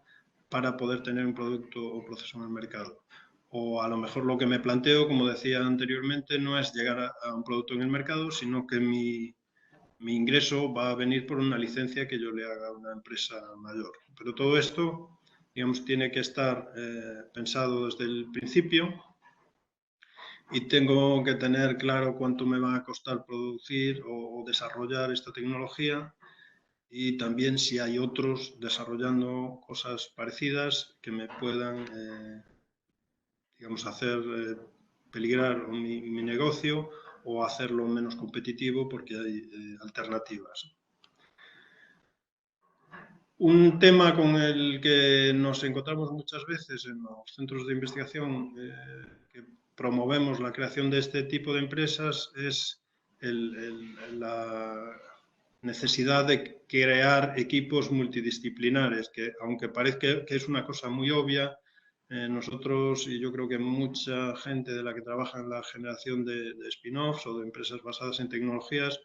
para poder tener un producto o proceso en el mercado? O a lo mejor lo que me planteo, como decía anteriormente, no es llegar a un producto en el mercado, sino que mi ingreso va a venir por una licencia que yo le haga a una empresa mayor. Pero todo esto, digamos, tiene que estar pensado desde el principio y tengo que tener claro cuánto me va a costar producir o desarrollar esta tecnología, y también si hay otros desarrollando cosas parecidas que me puedan, digamos, hacer peligrar mi negocio o hacerlo menos competitivo porque hay alternativas. Un tema con el que nos encontramos muchas veces en los centros de investigación que promovemos la creación de este tipo de empresas es la necesidad de crear equipos multidisciplinares, que aunque parezca que es una cosa muy obvia, nosotros, y yo creo que mucha gente de la que trabaja en la generación de spin-offs o de empresas basadas en tecnologías,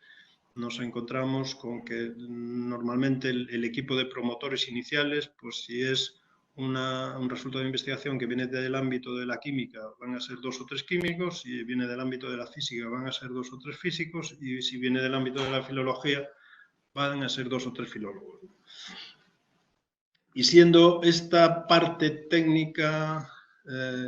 nos encontramos con que normalmente el equipo de promotores iniciales, pues si es un resultado de investigación que viene del ámbito de la química, van a ser 2 o 3 químicos, si viene del ámbito de la física, van a ser 2 o 3 físicos, y si viene del ámbito de la filología, van a ser 2 o 3 filólogos. Y siendo esta parte técnica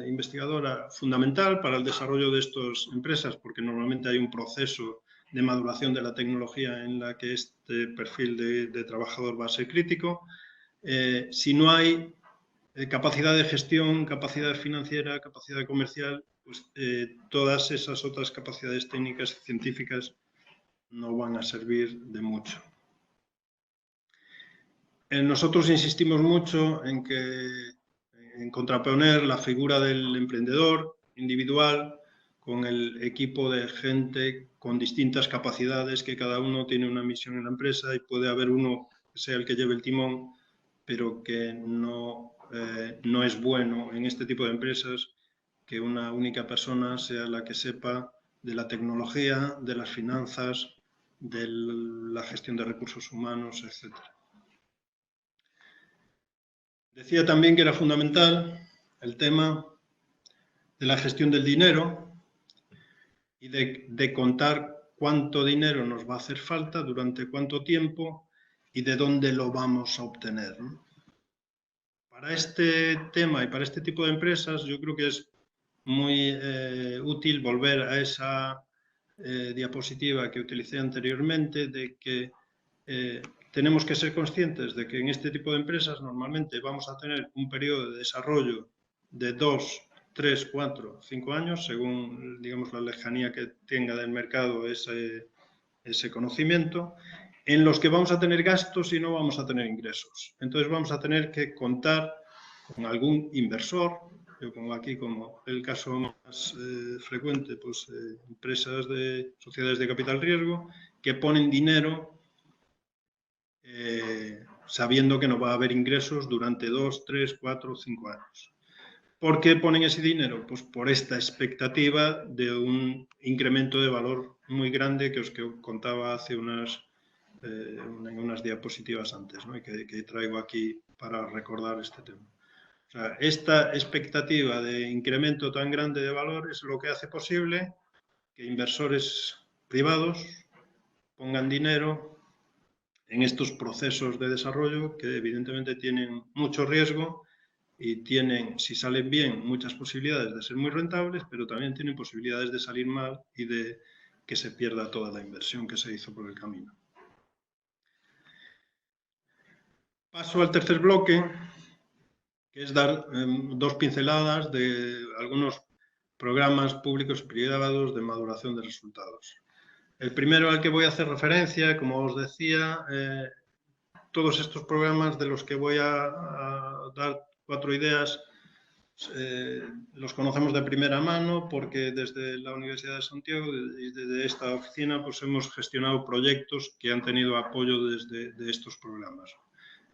investigadora fundamental para el desarrollo de estas empresas, porque normalmente hay un proceso de maduración de la tecnología en la que este perfil de trabajador va a ser crítico, si no hay capacidad de gestión, capacidad financiera, capacidad comercial, pues todas esas otras capacidades técnicas y científicas no van a servir de mucho. Nosotros insistimos mucho en contraponer la figura del emprendedor individual con el equipo de gente con distintas capacidades, que cada uno tiene una misión en la empresa y puede haber uno que sea el que lleve el timón, pero que no es bueno en este tipo de empresas que una única persona sea la que sepa de la tecnología, de las finanzas, de la gestión de recursos humanos, etc. Decía también que era fundamental el tema de la gestión del dinero y de contar cuánto dinero nos va a hacer falta, durante cuánto tiempo y de dónde lo vamos a obtener, ¿no? Para este tema y para este tipo de empresas yo creo que es muy útil volver a esa diapositiva que utilicé anteriormente, de que tenemos que ser conscientes de que en este tipo de empresas normalmente vamos a tener un periodo de desarrollo de 2, 3, 4, 5 años, según, digamos, la lejanía que tenga del mercado ese conocimiento, en los que vamos a tener gastos y no vamos a tener ingresos. Entonces vamos a tener que contar con algún inversor. Yo pongo aquí como el caso más frecuente, pues empresas de sociedades de capital riesgo que ponen dinero sabiendo que no va a haber ingresos durante 2, 3, 4, 5 años. ¿Por qué ponen ese dinero? Pues por esta expectativa de un incremento de valor muy grande que os contaba hace unas diapositivas antes, ¿no? Y que traigo aquí para recordar este tema. O sea, esta expectativa de incremento tan grande de valor es lo que hace posible que inversores privados pongan dinero en estos procesos de desarrollo que evidentemente tienen mucho riesgo y tienen, si salen bien, muchas posibilidades de ser muy rentables, pero también tienen posibilidades de salir mal y de que se pierda toda la inversión que se hizo por el camino. Paso al tercer bloque, que es dar dos pinceladas de algunos programas públicos y privados de maduración de resultados. El primero al que voy a hacer referencia, como os decía, todos estos programas de los que voy a dar 4 ideas los conocemos de primera mano porque desde la Universidad de Santiago y desde esta oficina pues hemos gestionado proyectos que han tenido apoyo de estos programas.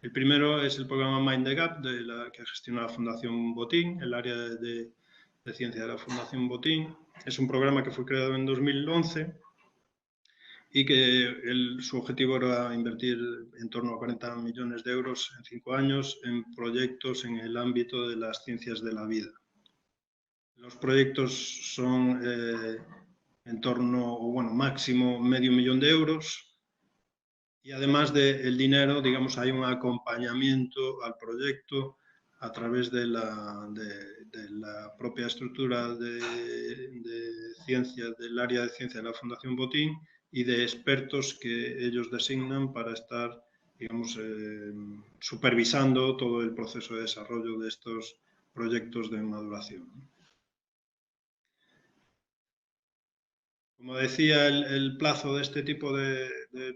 El primero es el programa Mind the Gap que gestiona la Fundación Botín, el área de ciencia de la Fundación Botín. Es un programa que fue creado en 2011 y que su objetivo era invertir en torno a 40 millones de euros en 5 años en proyectos en el ámbito de las ciencias de la vida. Los proyectos son en torno, máximo $500.000 de euros. Y además del dinero, digamos, hay un acompañamiento al proyecto a través de la propia estructura de ciencia, del área de ciencia de la Fundación Botín y de expertos que ellos designan para estar, digamos, supervisando todo el proceso de desarrollo de estos proyectos de maduración. Como decía, el plazo de este tipo de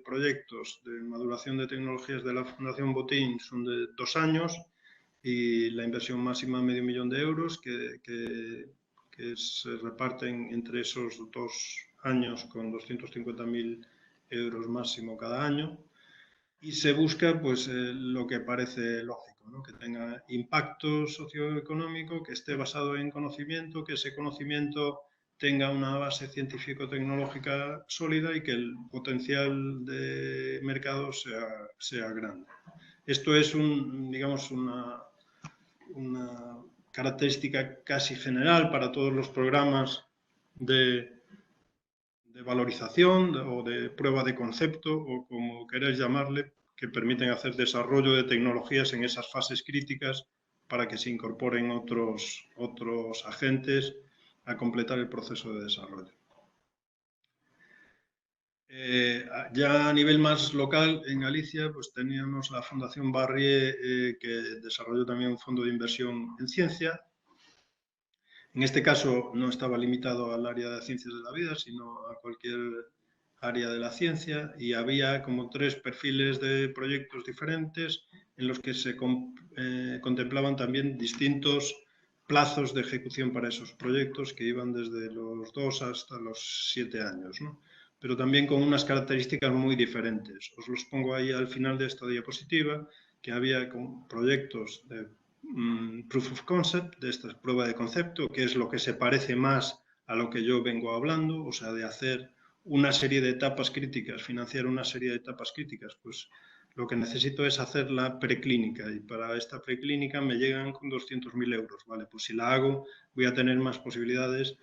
proyectos de maduración de tecnologías de la Fundación Botín son de 2 años y la inversión máxima $500.000 de euros que se reparten entre esos 2 años con 250.000 euros máximo cada año y se busca pues lo que parece lógico, ¿no? Que tenga impacto socioeconómico, que esté basado en conocimiento, que ese conocimiento tenga una base científico-tecnológica sólida y que el potencial de mercado sea grande. Esto es digamos, una característica casi general para todos los programas de valorización o de prueba de concepto o como queráis llamarle, que permiten hacer desarrollo de tecnologías en esas fases críticas para que se incorporen otros agentes a completar el proceso de desarrollo. Ya a nivel más local, en Galicia, pues teníamos la Fundación Barrié, que desarrolló también un fondo de inversión en ciencia. En este caso no estaba limitado al área de ciencias de la vida, sino a cualquier área de la ciencia y había como 3 perfiles de proyectos diferentes en los que se contemplaban también distintos plazos de ejecución para esos proyectos que iban desde los 2 hasta los 7 años, ¿no? Pero también con unas características muy diferentes. Os los pongo ahí al final de esta diapositiva, que había proyectos de proof of concept, de esta prueba de concepto, que es lo que se parece más a lo que yo vengo hablando, o sea, de hacer una serie de etapas críticas, financiar una serie de etapas críticas, pues lo que necesito es hacer la preclínica y para esta preclínica me llegan con 200.000 euros, ¿vale? Pues si la hago voy a tener más posibilidades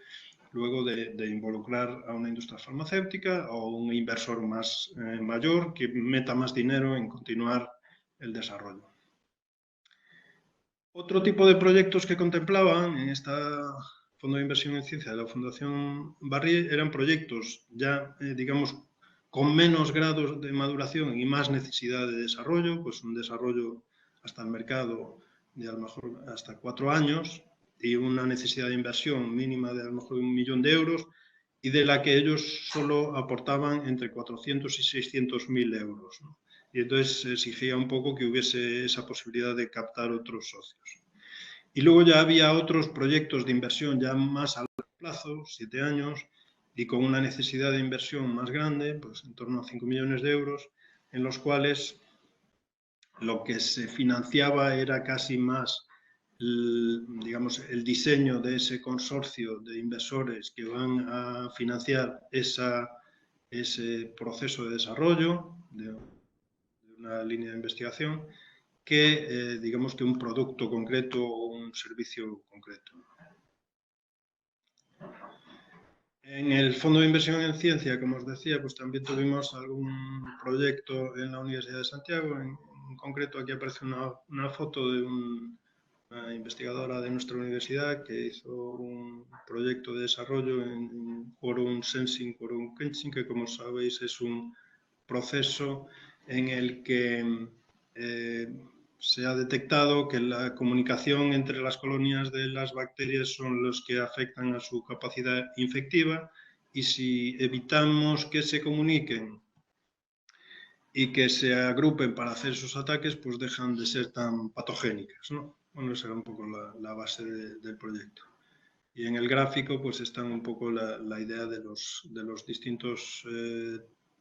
luego de involucrar a una industria farmacéutica o un inversor más mayor que meta más dinero en continuar el desarrollo. Otro tipo de proyectos que contemplaban en este Fondo de Inversión en Ciencia de la Fundación Barrié eran proyectos ya, digamos, con menos grados de maduración y más necesidad de desarrollo, pues un desarrollo hasta el mercado de a lo mejor hasta 4 años y una necesidad de inversión mínima de a lo mejor 1 millón de euros y de la que ellos solo aportaban entre 400 y 600.000 euros, ¿no? Y entonces se exigía un poco que hubiese esa posibilidad de captar otros socios. Y luego ya había otros proyectos de inversión ya más a largo plazo, 7 años, y con una necesidad de inversión más grande, pues en torno a 5 millones de euros, en los cuales lo que se financiaba era casi más, digamos, el diseño de ese consorcio de inversores que van a financiar ese proceso de desarrollo de una línea de investigación que, digamos, que un producto concreto o un servicio concreto. En el Fondo de Inversión en Ciencia, como os decía, pues también tuvimos algún proyecto en la Universidad de Santiago. En concreto, aquí aparece una foto de una investigadora de nuestra universidad que hizo un proyecto de desarrollo en Quorum Sensing, Quorum Quenching, que como sabéis es un proceso en el que se ha detectado que la comunicación entre las colonias de las bacterias son los que afectan a su capacidad infectiva, y si evitamos que se comuniquen y que se agrupen para hacer esos ataques, pues dejan de ser tan patogénicas, ¿no? Bueno, esa era un poco la base del proyecto. Y en el gráfico pues está un poco la idea de los distintos,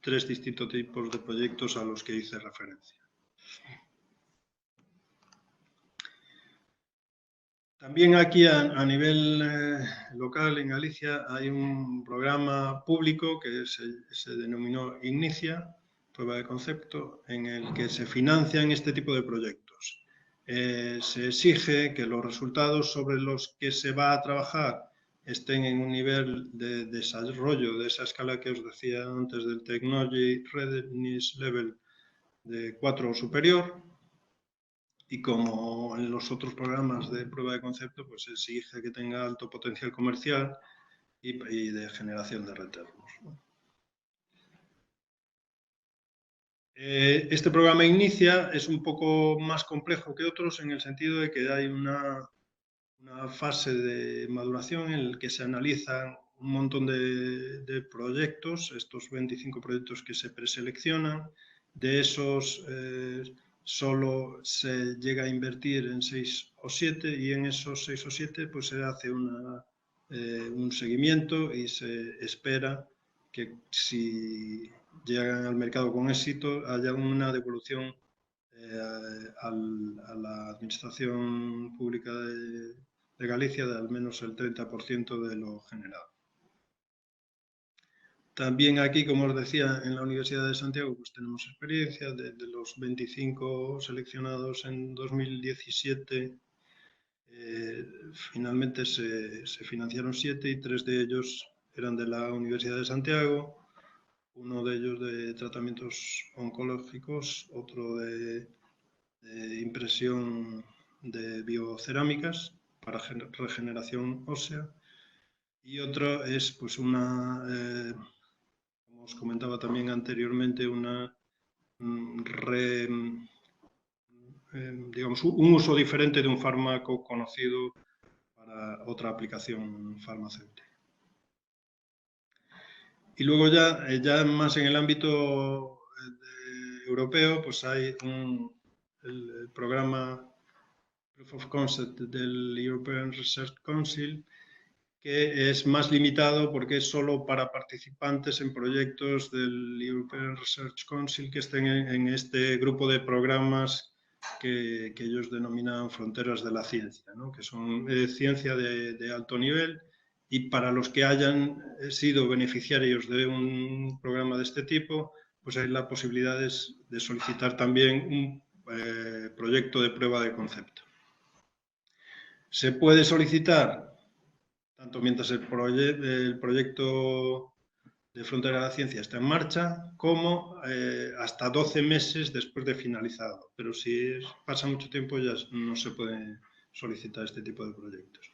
3 distintos tipos de proyectos a los que hice referencia. También aquí a nivel local en Galicia hay un programa público que se denominó Ignicia, prueba de concepto, en el que se financian este tipo de proyectos. Se exige que los resultados sobre los que se va a trabajar estén en un nivel de desarrollo de esa escala que os decía antes del Technology Readiness Level de 4 o superior. Y como en los otros programas de prueba de concepto, pues se exige que tenga alto potencial comercial y de generación de retornos, ¿no? Este programa Inicia es un poco más complejo que otros en el sentido de que hay una fase de maduración en la que se analizan un montón de proyectos, estos 25 proyectos que se preseleccionan. De esos solo se llega a invertir en 6 o 7, y en esos 6 o 7 pues se hace un seguimiento y se espera que si llegan al mercado con éxito haya una devolución a la Administración Pública de Galicia de al menos el 30% de lo generado. También aquí, como os decía, en la Universidad de Santiago pues tenemos experiencia de los 25 seleccionados en 2017. Finalmente se financiaron 7 y 3 de ellos eran de la Universidad de Santiago, uno de ellos de tratamientos oncológicos, otro de impresión de biocerámicas para regeneración ósea, y otro es pues como os comentaba también anteriormente, digamos, un uso diferente de un fármaco conocido para otra aplicación farmacéutica. Y luego ya más en el ámbito europeo, pues hay el programa Proof of Concept del European Research Council, que es más limitado porque es solo para participantes en proyectos del European Research Council que estén en este grupo de programas que ellos denominan fronteras de la ciencia, ¿no? Que son ciencia de alto nivel, y para los que hayan sido beneficiarios de un programa de este tipo, pues hay la posibilidad de solicitar también un proyecto de prueba de concepto. Se puede solicitar tanto mientras el proyecto de Frontera de la Ciencia está en marcha, como hasta 12 meses después de finalizado. Pero si pasa mucho tiempo ya no se puede solicitar este tipo de proyectos.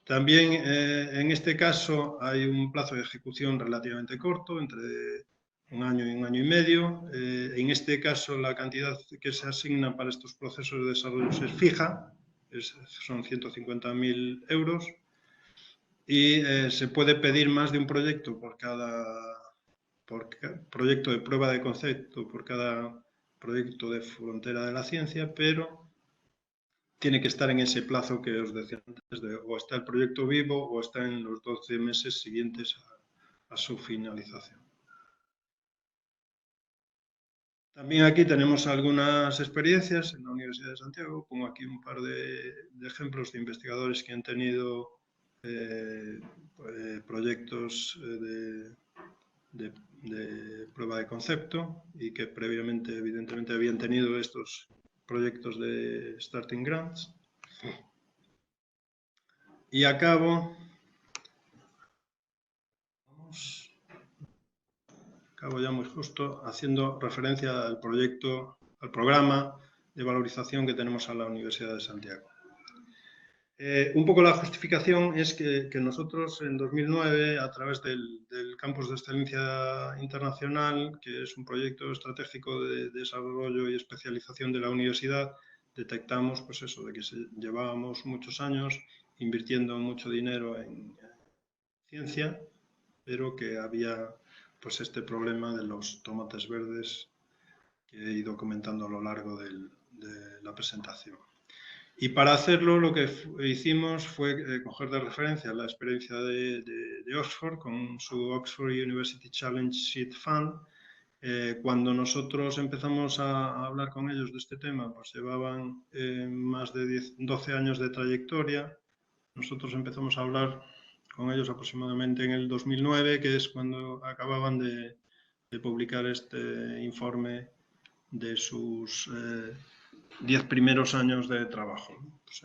También en este caso hay un plazo de ejecución relativamente corto, entre 1 año y 1 año y medio. En este caso la cantidad que se asigna para estos procesos de desarrollo es fija, son 150.000 euros. y se puede pedir más de un proyecto por proyecto de prueba de concepto, por cada proyecto de frontera de la ciencia, pero tiene que estar en ese plazo que os decía antes, o está el proyecto vivo o está en los 12 meses siguientes a su finalización. También aquí tenemos algunas experiencias en la Universidad de Santiago. Pongo aquí un par de ejemplos de investigadores que han tenido proyectos de prueba de concepto y que previamente, evidentemente, habían tenido estos proyectos de Starting Grants. Y acabo ya muy justo haciendo referencia al proyecto, al programa de valorización que tenemos a la Universidad de Santiago. Un poco la justificación es que nosotros en 2009, a través del Campus de Excelencia Internacional, que es un proyecto estratégico de desarrollo y especialización de la universidad, detectamos pues eso, de que llevábamos muchos años invirtiendo mucho dinero en ciencia, pero que había pues este problema de los tomates verdes que he ido comentando a lo largo de la presentación. Y para hacerlo lo que hicimos fue coger de referencia la experiencia de Oxford con su Oxford University Challenge Seed Fund. Cuando nosotros empezamos a hablar con ellos de este tema, pues llevaban más de 12 años de trayectoria. Nosotros empezamos a hablar con ellos aproximadamente en el 2009, que es cuando acababan de publicar este informe de sus 10 primeros años de trabajo. Pues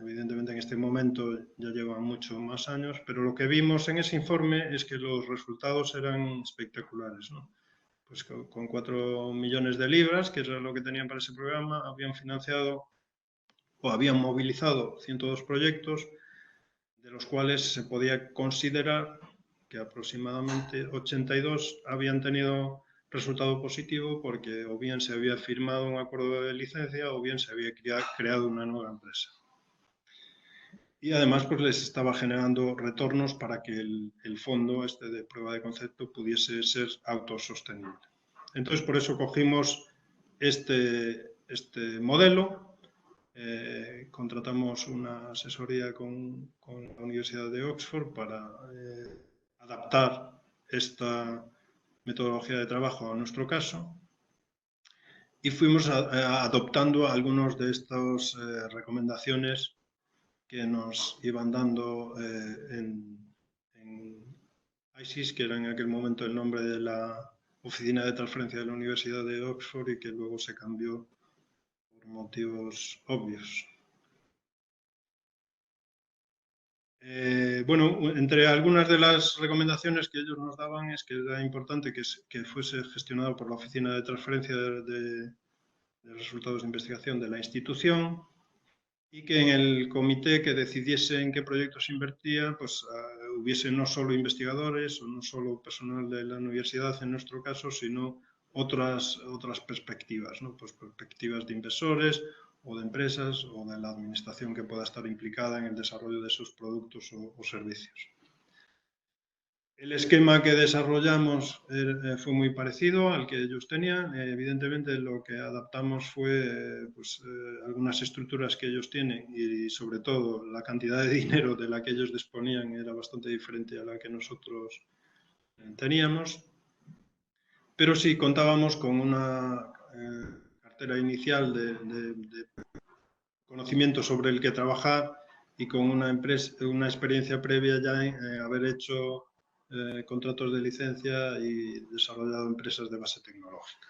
evidentemente en este momento ya llevan muchos más años, pero lo que vimos en ese informe es que los resultados eran espectaculares, ¿no? Pues con 4 millones de libras, que era lo que tenían para ese programa, habían financiado o habían movilizado 102 proyectos, de los cuales se podía considerar que aproximadamente 82 habían tenido resultado positivo porque o bien se había firmado un acuerdo de licencia o bien se había creado una nueva empresa. Y además pues les estaba generando retornos para que el fondo de prueba de concepto pudiese ser autosostenible. Entonces por eso cogimos este modelo. Contratamos una asesoría con la Universidad de Oxford para adaptar esta metodología de trabajo a nuestro caso y fuimos adoptando algunas de estas recomendaciones que nos iban dando en ISIS, que era en aquel momento el nombre de la Oficina de Transferencia de la Universidad de Oxford y que luego se cambió por motivos obvios. Bueno, entre algunas de las recomendaciones que ellos nos daban es que era importante que fuese gestionado por la Oficina de Transferencia de Resultados de Investigación de la institución y que en el comité que decidiese en qué proyectos invertía, pues hubiese no solo investigadores o no solo personal de la universidad en nuestro caso, sino otras perspectivas, ¿no? Pues perspectivas de inversores o de empresas o de la administración que pueda estar implicada en el desarrollo de esos productos o servicios. El esquema que desarrollamos fue muy parecido al que ellos tenían. Evidentemente lo que adaptamos fue pues, algunas estructuras que ellos tienen y sobre todo la cantidad de dinero de la que ellos disponían era bastante diferente a la que nosotros teníamos. Pero sí contábamos con una cartera inicial de conocimiento sobre el que trabajar y con una experiencia previa ya en haber hecho contratos de licencia y desarrollado empresas de base tecnológica.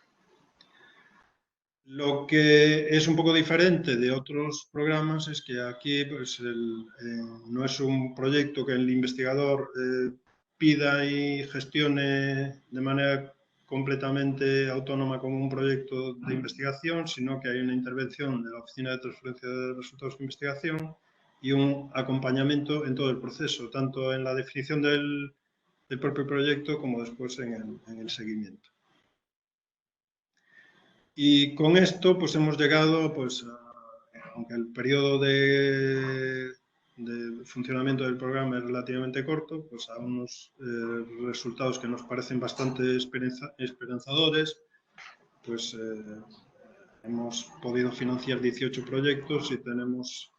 Lo que es un poco diferente de otros programas es que aquí pues, no es un proyecto que el investigador pida y gestione de manera completamente autónoma como un proyecto de investigación, sino que hay una intervención de la Oficina de Transferencia de Resultados de Investigación y un acompañamiento en todo el proceso, tanto en la definición del propio proyecto como después en el seguimiento. Y con esto pues hemos llegado, pues, aunque el periodo de de funcionamiento del programa es relativamente corto, pues a unos resultados que nos parecen bastante esperanzadores, pues hemos podido financiar 18 proyectos y tenemos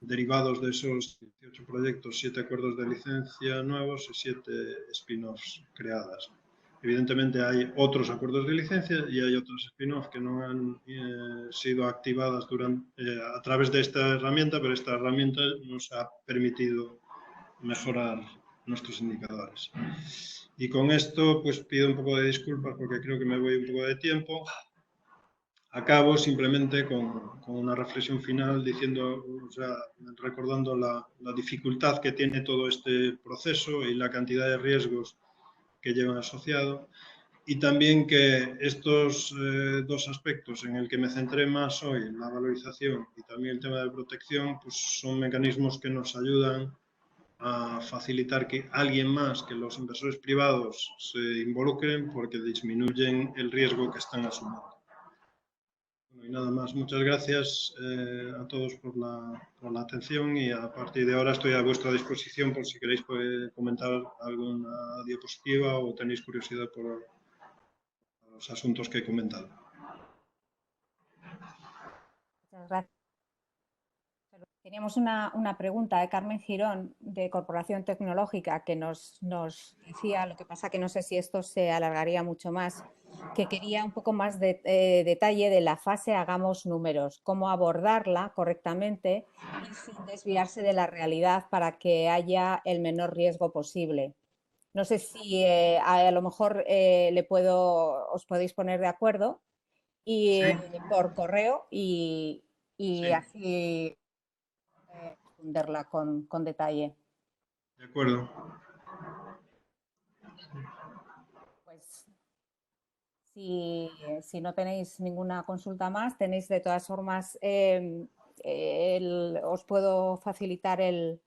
derivados de esos 18 proyectos 7 acuerdos de licencia nuevos y 7 spin-offs creadas. Evidentemente hay otros acuerdos de licencia y hay otros spin-offs que no han sido activadas a través de esta herramienta, pero esta herramienta nos ha permitido mejorar nuestros indicadores. Y con esto pues pido un poco de disculpas porque creo que me voy un poco de tiempo. Acabo simplemente con una reflexión final diciendo, o sea, recordando la dificultad que tiene todo este proceso y la cantidad de riesgos que llevan asociado, y también que estos dos aspectos en el que me centré más hoy, la valorización y también el tema de protección, pues son mecanismos que nos ayudan a facilitar que alguien más que los inversores privados se involucren porque disminuyen el riesgo que están asumiendo. Bueno, y nada más, muchas gracias a todos por la atención y a partir de ahora estoy a vuestra disposición por si queréis comentar alguna diapositiva o tenéis curiosidad por los asuntos que he comentado. Muchas gracias. Teníamos una pregunta de Carmen Girón, de Corporación Tecnológica, que nos decía, lo que pasa que no sé si esto se alargaría mucho más, que quería un poco más de detalle de la fase hagamos números, cómo abordarla correctamente y sin desviarse de la realidad para que haya el menor riesgo posible. No sé si a lo mejor os podéis poner de acuerdo y, Sí, por correo y sí, así responderla con detalle. de acuerdo. Pues si no tenéis ninguna consulta más, tenéis de todas formas, os puedo facilitar el...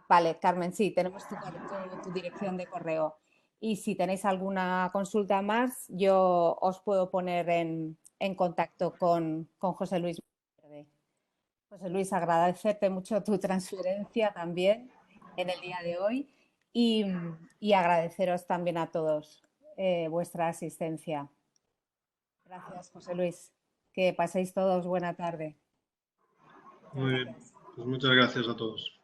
vale, Carmen, sí, tenemos tu dirección de correo. Y si tenéis alguna consulta más, yo os puedo poner en contacto con José Luis. José Luis, agradecerte mucho tu transferencia también en el día de hoy y agradeceros también a todos vuestra asistencia. Gracias, José Luis. Que paséis todos buena tarde. Muchas Muy bien, gracias. pues muchas gracias a todos.